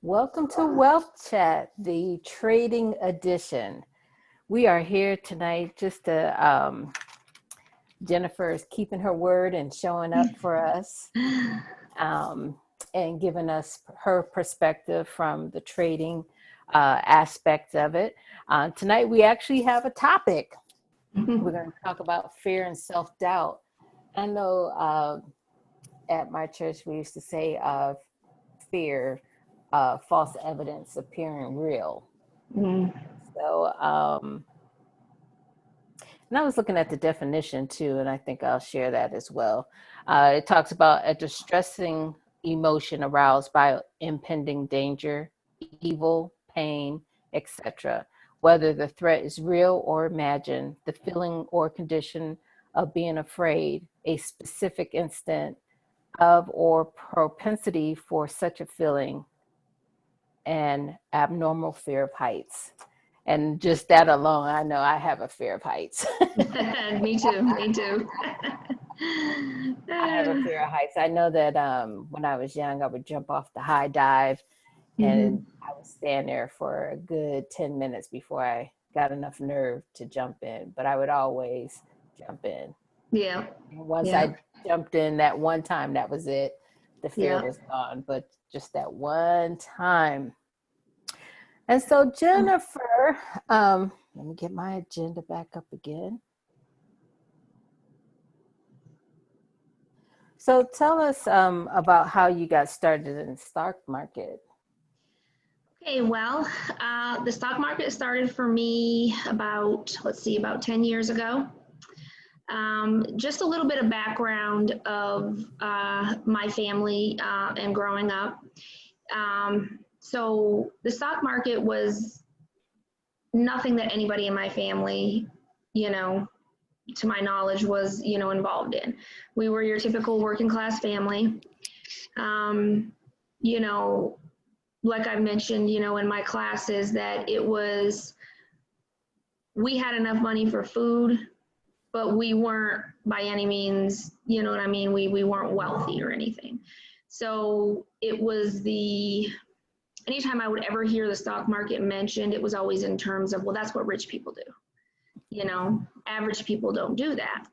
Welcome to Wealth Chat, the trading edition. We are here tonight just to, Jennifer is keeping her word and showing up for us um, and giving us her perspective from the trading aspect of it. Tonight, we actually have a topic. We're going to talk about fear and self-doubt. I know at my church, we used to say fear, false evidence appearing real. So, and I was looking at the definition too, and I think I'll share that as well. It talks about a distressing emotion aroused by impending danger, evil, pain, etc. Whether the threat is real or imagined, the feeling or condition of being afraid, a specific instant of or propensity for such a feeling, and abnormal fear of heights. And just that alone, I know I have a fear of heights. Me too. Me too. I have a fear of heights. I know that when I was young, I would jump off the high dive and I would stand there for a good 10 minutes before I got enough nerve to jump in, but I would always jump in. Yeah. And once Yeah. I jumped in that one time, that was it. The fear Yeah. was gone, but just that one time. And so, Jennifer, let me get my agenda back up again. So, tell us about how you got started in the stock market. Okay, well, the stock market started for me about 10 years ago. Just a little bit of background of my family and growing up. So the stock market was nothing that anybody in my family, to my knowledge, was, involved in. We were your typical working class family. You know, like I mentioned, in my classes, that we had enough money for food, but we weren't by any means, you know what I mean? We weren't wealthy or anything. So it was anytime I would ever hear the stock market mentioned, it was always in terms of, well, that's what rich people do. Average people don't do that.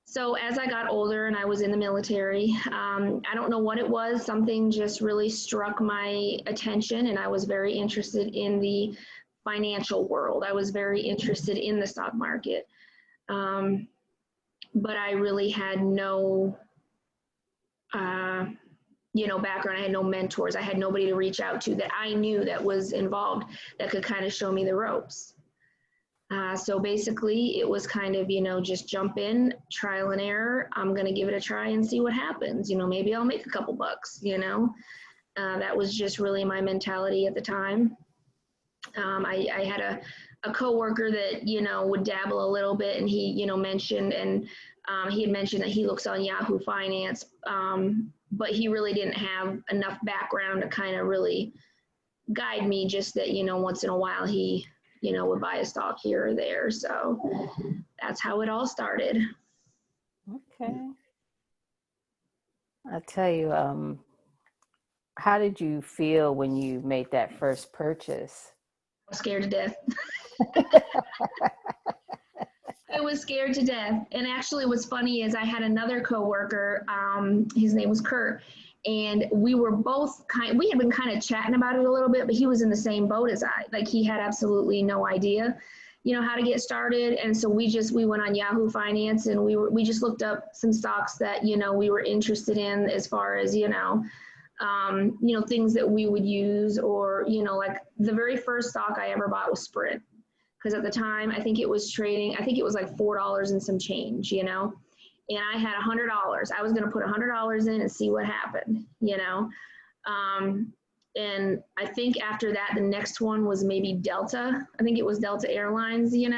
So as I got older and I was in the military, I don't know what it was, something just really struck my attention, and I was very interested in the financial world. I was very interested in the stock market. But I really had no, background. I had no mentors. I had nobody to reach out to that I knew that was involved that could kind of show me the ropes. So basically it was kind of, just jump in, trial and error. I'm going to give it a try and see what happens. Maybe I'll make a couple bucks, that was just really my mentality at the time. I had a coworker that, would dabble a little bit, and he, mentioned, and he had mentioned that he looks on Yahoo Finance, but he really didn't have enough background to kind of really guide me, just that, once in a while he, would buy a stock here or there. So that's how it all started. Okay. I'll tell you, how did you feel when you made that first purchase? I was scared to death. I was scared to death. And actually what's funny is I had another coworker, his name was Kurt, and we were both we had been kind of chatting about it a little bit, but he was in the same boat as I. Like, he had absolutely no idea, how to get started. And so we went on Yahoo Finance, and we just looked up some stocks that, we were interested in, as far as, things that we would use, or, like the very first stock I ever bought was Sprint. Because at the time, I think it was like $4 and some change, and I had $100. I was going to put $100 in and see what happened, and I think after that, the next one was maybe Delta. I think it was Delta Airlines, and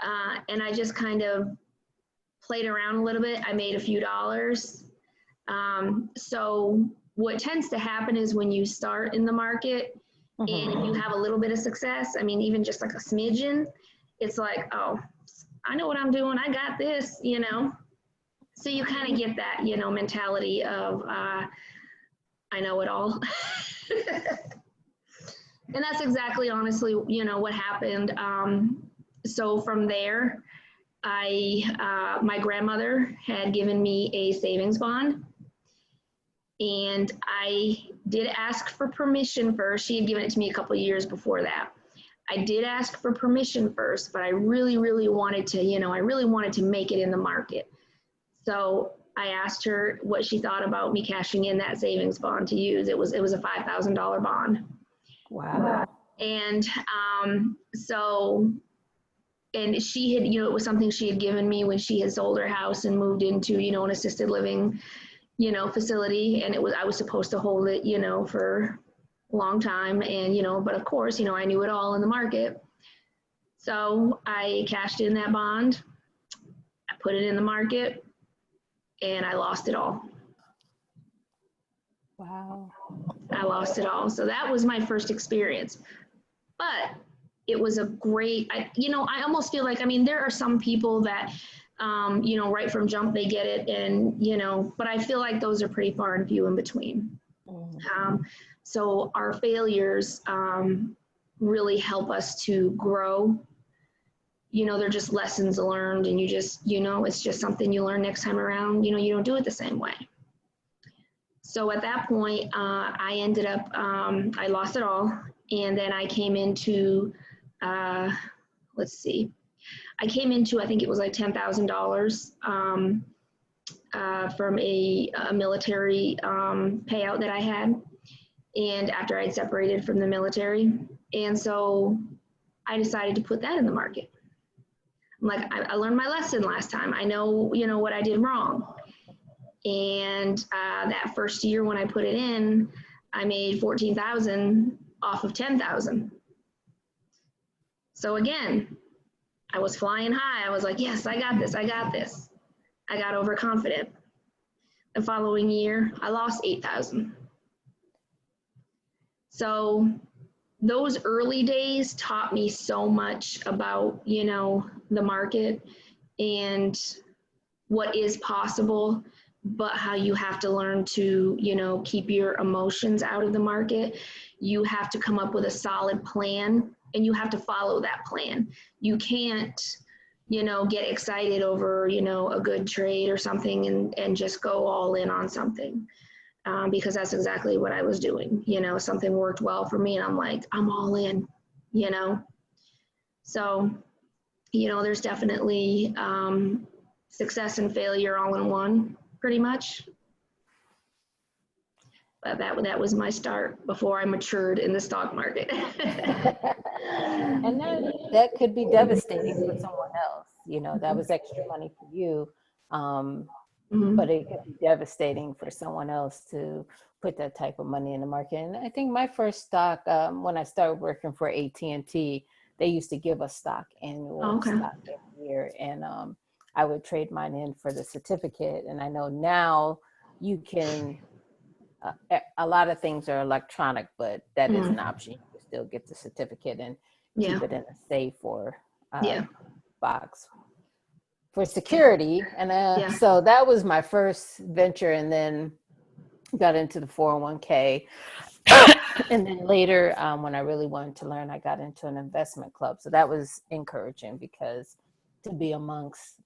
I just kind of played around a little bit. I made a few dollars. So what tends to happen is when you start in the market, and if you have a little bit of success, I mean, even just like a smidgen, it's like, oh, I know what I'm doing. I got this, So you kind of get that, mentality of, I know it all. And that's exactly, honestly, what happened. So from there, my grandmother had given me a savings bond, and I did ask for permission first. She had given it to me a couple of years before that. I did ask for permission first, but I really, really wanted to, I really wanted to make it in the market. So I asked her what she thought about me cashing in that savings bond to use. It was a $5,000 bond. Wow. And and she had, it was something she had given me when she had sold her house and moved into, an assisted living, facility. And I was supposed to hold it, for a long time. And, but of course, I knew it all in the market. So I cashed in that bond, I put it in the market, and I lost it all. Wow. I lost it all. So that was my first experience. But it was a great, I almost feel like, there are some people that, right from jump, they get it. And, but I feel like those are pretty far and few in between. So our failures really help us to grow. They're just lessons learned, and you just, it's just something you learn next time around. You don't do it the same way. So at that point, I ended up, I lost it all. And then I came into, I came into, I think it was like $10,000 from a military payout that I had. And after I'd separated from the military. And so I decided to put that in the market. I'm like, I learned my lesson last time. I know, what I did wrong. And that first year when I put it in, I made 14,000 off of 10,000. So again, I was flying high. I was like, yes, I got this. I got this. I got overconfident. The following year, I lost 8,000. So those early days taught me so much about, the market and what is possible, but how you have to learn to, keep your emotions out of the market. You have to come up with a solid plan, and you have to follow that plan. You can't, get excited over, a good trade or something and just go all in on something. Because that's exactly what I was doing. Something worked well for me, and I'm like, I'm all in, So, there's definitely success and failure all in one, pretty much. But that was my start before I matured in the stock market. And that could be devastating for someone else. That was extra money for you. But it could be devastating for someone else to put that type of money in the market. And I think my first stock, when I started working for AT&T, they used to give us stock, annual stock every year. And I would trade mine in for the certificate. And I know now you can, a lot of things are electronic, but that is an option. You can still get the certificate and keep it in a safe or box for security. And so that was my first venture, and then got into the 401k. And then later, when I really wanted to learn, I got into an investment club. So that was encouraging, because to be amongst,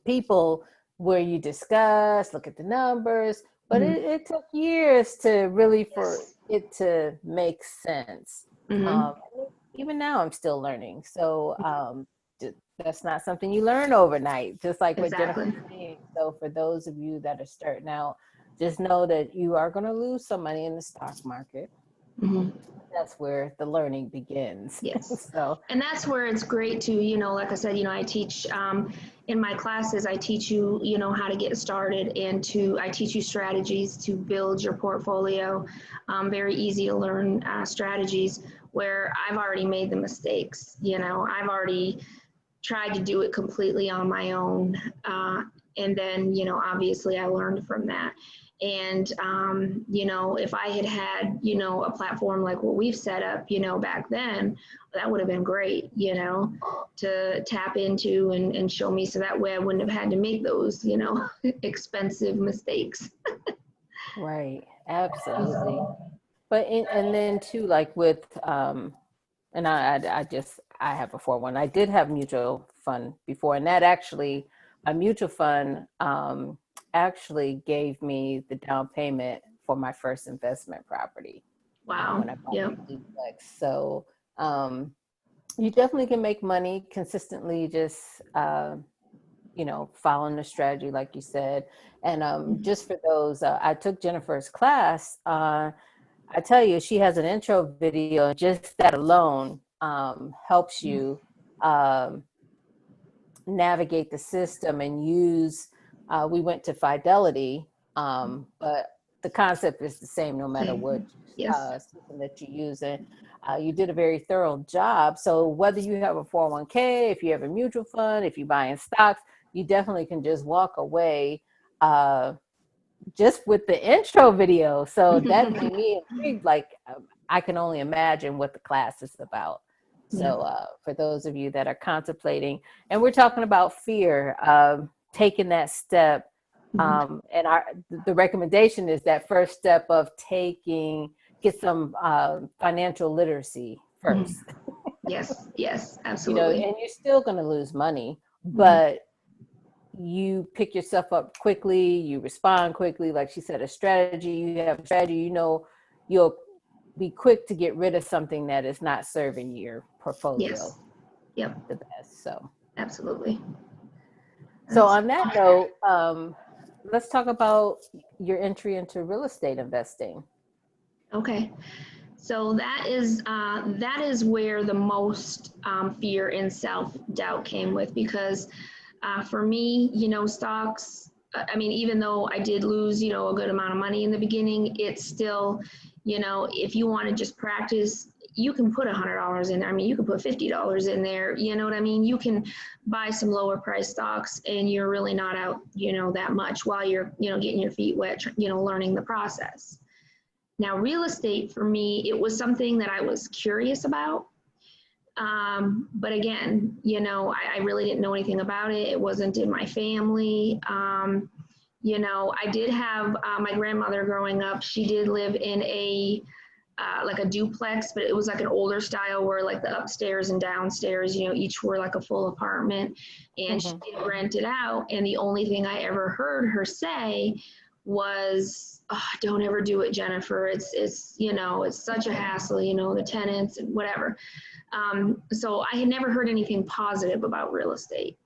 people where you discuss, look at the numbers, but it took years to really, for it to make sense. Even now I'm still learning. So that's not something you learn overnight, just like what Jennifer was saying. So for those of you that are starting out, just know that you are going to lose some money in the stock market. That's where the learning begins. Yes. So, and that's where it's great to, like I said, I teach in my classes, I teach you, how to get started, and I teach you strategies to build your portfolio. Very easy to learn strategies where I've already made the mistakes. I've already tried to do it completely on my own. And then, you know, obviously I learned from that. And, you know, if I had had, you know, a platform like what we've set up, you know, back then, that would have been great, you know, to tap into and show me, so that way I wouldn't have had to make those, you know, expensive mistakes. Right. Absolutely. And then too, like with and I have a 401. I did have mutual fund before, and that actually, a mutual fund actually gave me the down payment for my first investment property when Wow. I bought Yep. the duplex. So you definitely can make money consistently, just you know, following the strategy, like you said. And just for those, I took Jennifer's class. I tell you, she has an intro video, and just that alone helps you um, navigate the system and use. We went to Fidelity, but the concept is the same no matter what Same. Yes. system that you use. And you did a very thorough job. So whether you have a 401k, if you have a mutual fund, if you buy in stocks, you definitely can just walk away just with the intro video. So that made me intrigued. Like, I can only imagine what the class is about. Yeah. So for those of you that are contemplating, and we're talking about fear, taking that step, and the recommendation is that first step of get some financial literacy first. Yes. Yes. You know, Absolutely. and you're still going to lose money, but you pick yourself up quickly, you respond quickly. Like she said, you have a strategy, you know, you'll be quick to get rid of something that is not serving your portfolio Yes. Yep. the best. So Absolutely. on that note, let's talk about your entry into real estate investing. Okay. So that is where the most fear and self-doubt came with, because for me, you know, stocks, I mean, even though I did lose, you know, a good amount of money in the beginning, it's still, you know, if you want to just practice, you can put $100 in there. I mean, you can put $50 in there. You know what I mean? You can buy some lower price stocks and you're really not out, you know, that much while you're, you know, getting your feet wet, you know, learning the process. Now, real estate for me, it was something that I was curious about. But again, you know, I really didn't know anything about it. It wasn't in my family. You know, I did have my grandmother growing up. She did live in like a duplex, but it was like an older style where like the upstairs and downstairs, you know, each were like a full apartment, and she did rent it out. And the only thing I ever heard her say was, oh, don't ever do it, Jennifer. It's, you know, it's such a hassle, you know, the tenants and whatever. So I had never heard anything positive about real estate.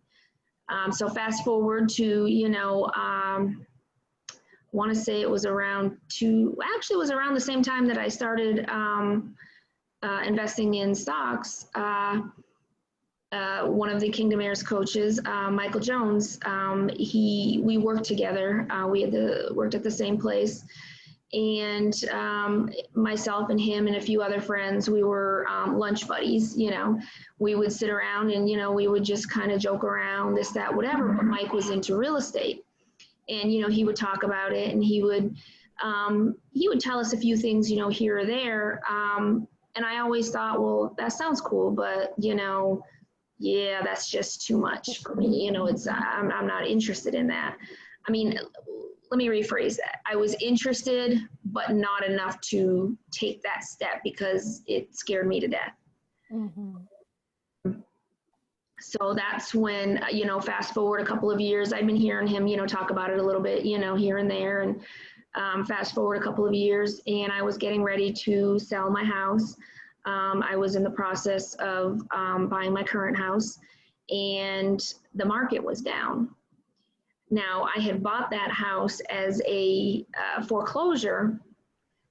So fast forward to, you know, want to say it was around it was around the same time that I started investing in stocks. One of the Kingdom Heirs coaches, Michael Jones, we worked together. We worked at the same place. And myself and him and a few other friends, we were lunch buddies. You know, we would sit around and, you know, we would just kind of joke around, this, that, whatever. But Mike was into real estate, and, you know, he would talk about it, and he would tell us a few things, you know, here or there. And I always thought, well, that sounds cool, but, you know, yeah, that's just too much for me. You know, I'm not interested in that. I mean, let me rephrase that. I was interested, but not enough to take that step because it scared me to death. So that's when, you know, fast forward a couple of years, I've been hearing him, you know, talk about it a little bit, you know, here and there. And fast forward a couple of years, and I was getting ready to sell my house. I was in the process of buying my current house, and the market was down. Now, I had bought that house as a foreclosure,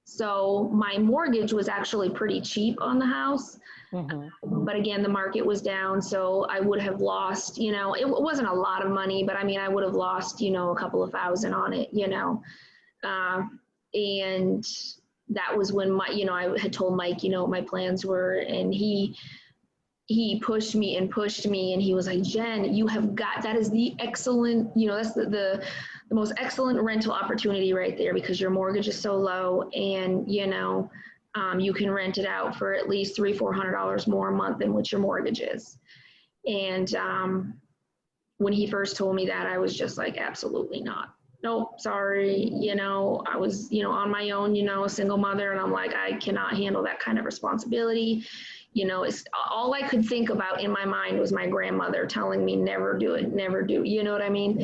so my mortgage was actually pretty cheap on the house. But again, the market was down, so I would have lost, you know, it wasn't a lot of money, but I mean, I would have lost, you know, a couple of thousand on it, you know. And that was when you know, I had told Mike, you know, what my plans were, and he he pushed me and pushed me, and he was like, Jen, you have got, that is the excellent, that's the most excellent rental opportunity right there, because your mortgage is so low, and you can rent it out for at least $300-400 more a month than what your mortgage is. And when he first told me that, I was just like, absolutely not. Nope, sorry. I was, on my own, a single mother, and I'm like, I cannot handle that kind of responsibility. It's all I could think about in my mind was my grandmother telling me, never do it, never do. You know what I mean?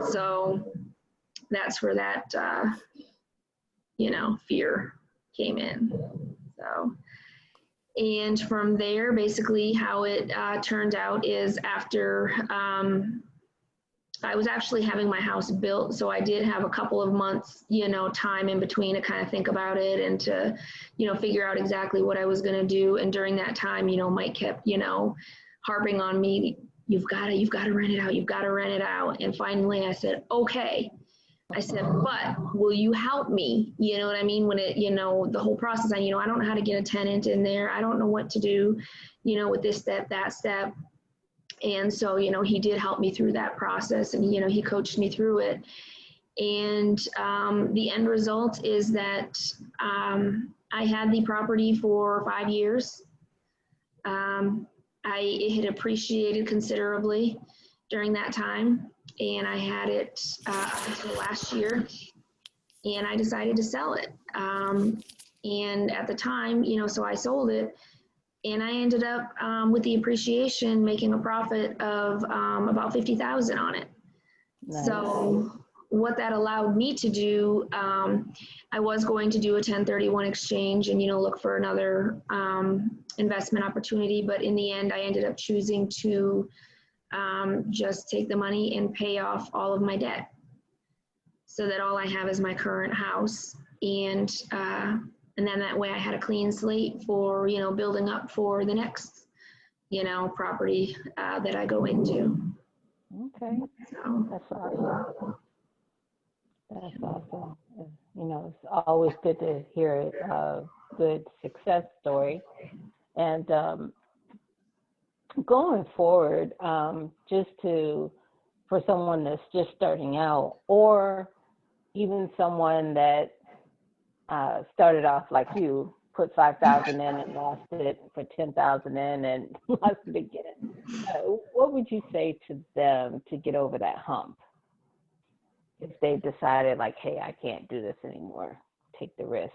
So that's where that, fear came in. So, and from there, basically how it turned out is after I was actually having my house built, so I did have a couple of months, time in between to kind of think about it and to, figure out exactly what I was going to do. And during that time, Mike kept, harping on me, you've got to rent it out, you've got to rent it out. And finally I said, okay. I said, but will you help me? You know what I mean? When it, the whole process, I don't know how to get a tenant in there. I don't know what to do, with this step, that step. And so, he did help me through that process, and, he coached me through it. And the end result is that I had the property for 5 years. It had appreciated considerably during that time, and I had it until last year, and I decided to sell it. And at the time, so I sold it. And I ended up with the appreciation making a profit of about $50,000 on it. Nice. So what that allowed me to do, I was going to do a 1031 exchange and look for another investment opportunity, but in the end, I ended up choosing to just take the money and pay off all of my debt, so that all I have is my current house. And then that way I had a clean slate for, building up for the next, property that I go into. Okay. So. That's awesome. That's awesome. It's always good to hear a good success story. And going forward, for someone that's just starting out, or even someone that started off like you, put 5,000 in and lost it, put 10,000 in and lost it again. What would you say to them to get over that hump? If they decided like, hey, I can't do this anymore, take the risk.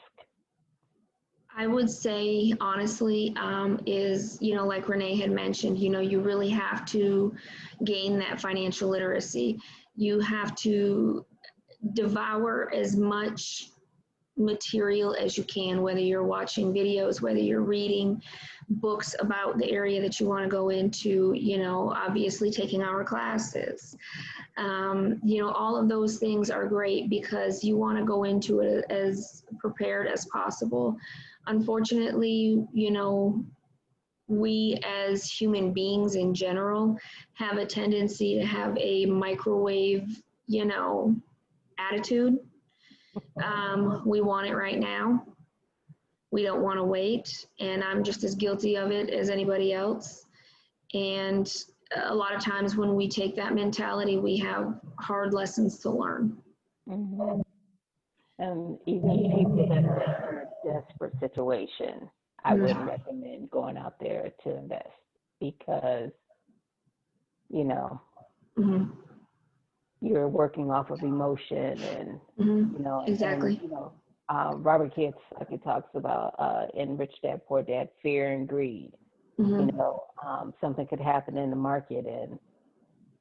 I would say, honestly, is, like Renee had mentioned, you really have to gain that financial literacy. You have to devour as much material as you can, whether you're watching videos, whether you're reading books about the area that you want to go into, obviously taking our classes. All of those things are great because you want to go into it as prepared as possible. Unfortunately, we as human beings in general have a tendency to have a microwave, attitude. We want it right now. We don't want to wait. And I'm just as guilty of it as anybody else. And a lot of times when we take that mentality, we have hard lessons to learn. Mm-hmm. And even people that are in a desperate situation, I wouldn't recommend going out there to invest because, you're working off of emotion and, exactly. And, Robert Kiyosaki talks about in Rich Dad, Poor Dad, fear and greed. Something could happen in the market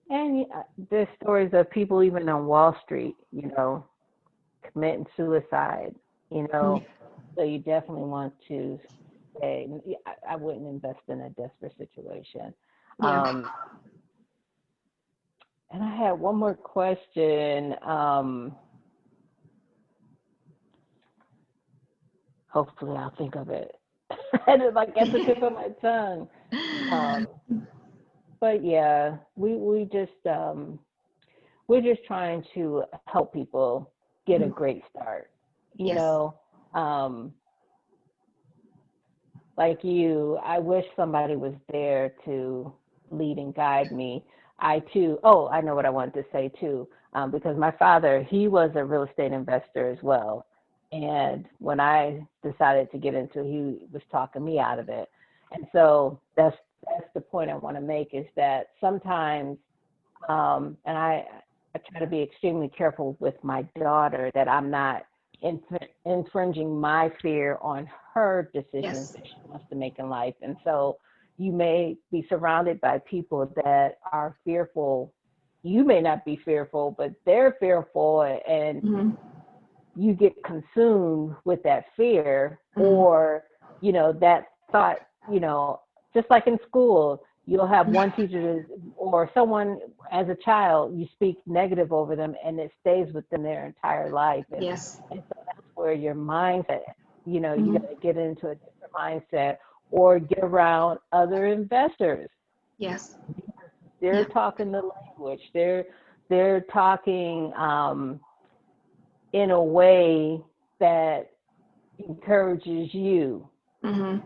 and there's stories of people even on Wall Street, committing suicide, so you definitely want to say, I wouldn't invest in a desperate situation. Yeah. And I had one more question. Hopefully I'll think of it. It's like at the tip of my tongue. But yeah, we're just trying to help people get a great start. Yes. like you, I wish somebody was there to lead and guide me. I too, oh, I know what I wanted to say too, because my father, he was a real estate investor as well. And when I decided to get into it, he was talking me out of it. And so that's the point I want to make is that sometimes, and I try to be extremely careful with my daughter that I'm not infringing my fear on her decisions Yes. that she wants to make in life. And so you may be surrounded by people that are fearful. You may not be fearful, but they're fearful, and Mhm. you get consumed with that fear, Mhm. or that thought, just like in school, you'll have one teacher or someone as a child, you speak negative over them and it stays with them their entire life. Yes. And so that's where your mindset, you Mhm. got to get into a different mindset, or get around other investors. Yes. They're Yeah. talking the language. They're talking in a way that encourages you Mhm.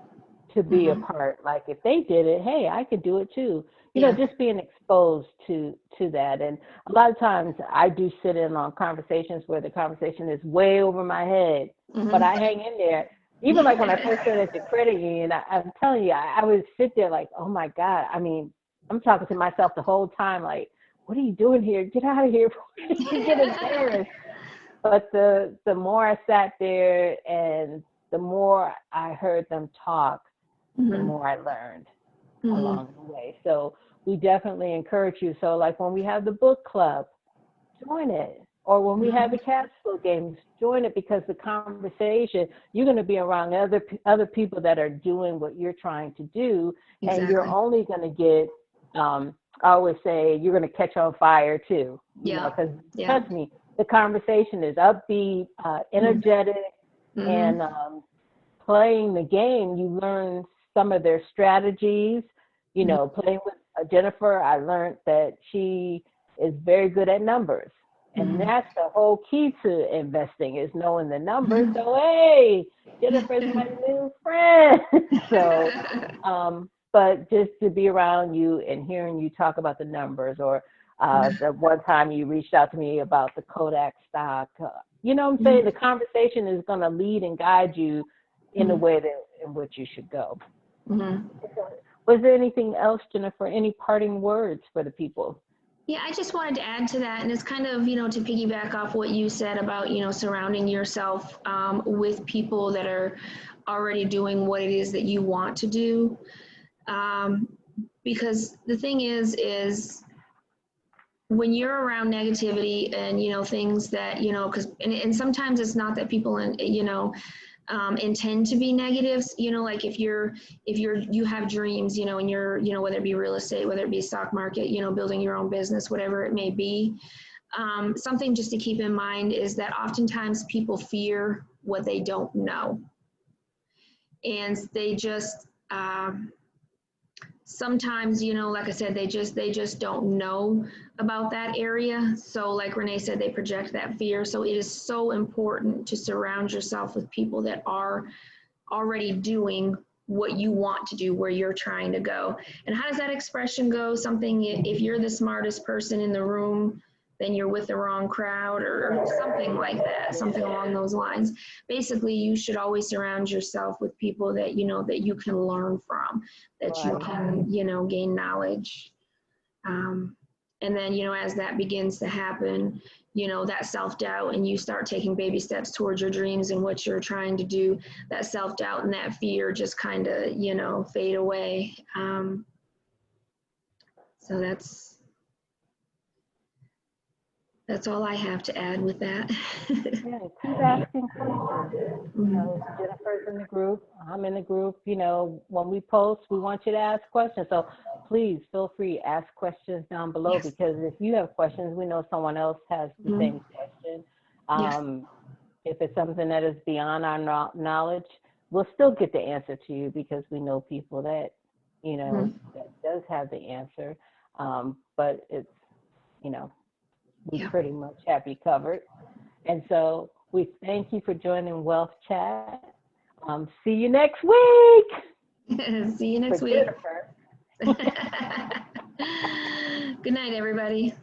to be a Mhm. part. Like if they did it, hey, I could do it too. Yeah. Just being exposed to that. And a lot of times I do sit in on conversations where the conversation is way over my head, but Mhm. I hang in there. Even like when I first started at the credit union, I'm telling you, I would sit there like, oh my God. I mean, I'm talking to myself the whole time, like, what are you doing here? Get out of here before you get embarrassed. But the more I sat there and the more I heard them talk, the Mhm. more I learned Mhm. along the way. So we definitely encourage you. So like when we have the book club, join it. Or when we have the Mhm. cash flow games, join it, because the conversation, you're going to be around other people that are doing what you're trying to do, and you're Exactly. only going to get. I always say you're going to catch on fire too, Yeah. because Yeah. trust me, the conversation is upbeat, Mhm. energetic, and Mhm. playing the game, you learn some of their strategies. Mhm. Playing with Jennifer, I learned that she is very good at numbers. And Mhm. that's the whole key to investing, is knowing the numbers. Mhm. So, hey, Jennifer's my new friend. So, but just to be around you and hearing you talk about the numbers, or the one time you reached out to me about the Kodak stock, you know what I'm saying? Mhm. The conversation is going to lead and guide you in the Mhm. way that in which you should go. Mhm. Was there anything else, Jennifer? Any parting words for the people? Yeah, I just wanted to add to that, and it's kind of, to piggyback off what you said about, surrounding yourself with people that are already doing what it is that you want to do. Um, because the thing is when you're around negativity and, things that, because, and sometimes it's not that people, intend to be negatives, like if you have dreams, and you're, whether it be real estate, whether it be stock market, building your own business, whatever it may be. Something just to keep in mind is that oftentimes people fear what they don't know, and they just sometimes, like I said, they just don't know about that area. So like Renee said, they project that fear. So it is so important to surround yourself with people that are already doing what you want to do, where you're trying to go. And how does that expression go? Something, if you're the smartest person in the room, then you're with the wrong crowd, or something like that, something along those lines. Basically, you should always surround yourself with people that that you can learn from, that you Right. can gain knowledge. Um, and then, as that begins to happen, that self doubt, and you start taking baby steps towards your dreams and what you're trying to do, that self doubt and that fear just kind of, fade away. So that's all I have to add with that. Yeah, keep asking questions. Mhm. Jennifer's in the group. I'm in the group. When we post, we want you to ask questions. So please feel free to ask questions down below, Yes. because if you have questions, we know someone else has the Mhm. same question. Yes. If it's something that is beyond our knowledge, we'll still get the answer to you, because we know people that, Mhm. that does have the answer. But it's, you know, we Yeah. pretty much have you covered. And so we thank you for joining Wealth Chat. See you next week. See you next For week. Jennifer. Good night, everybody.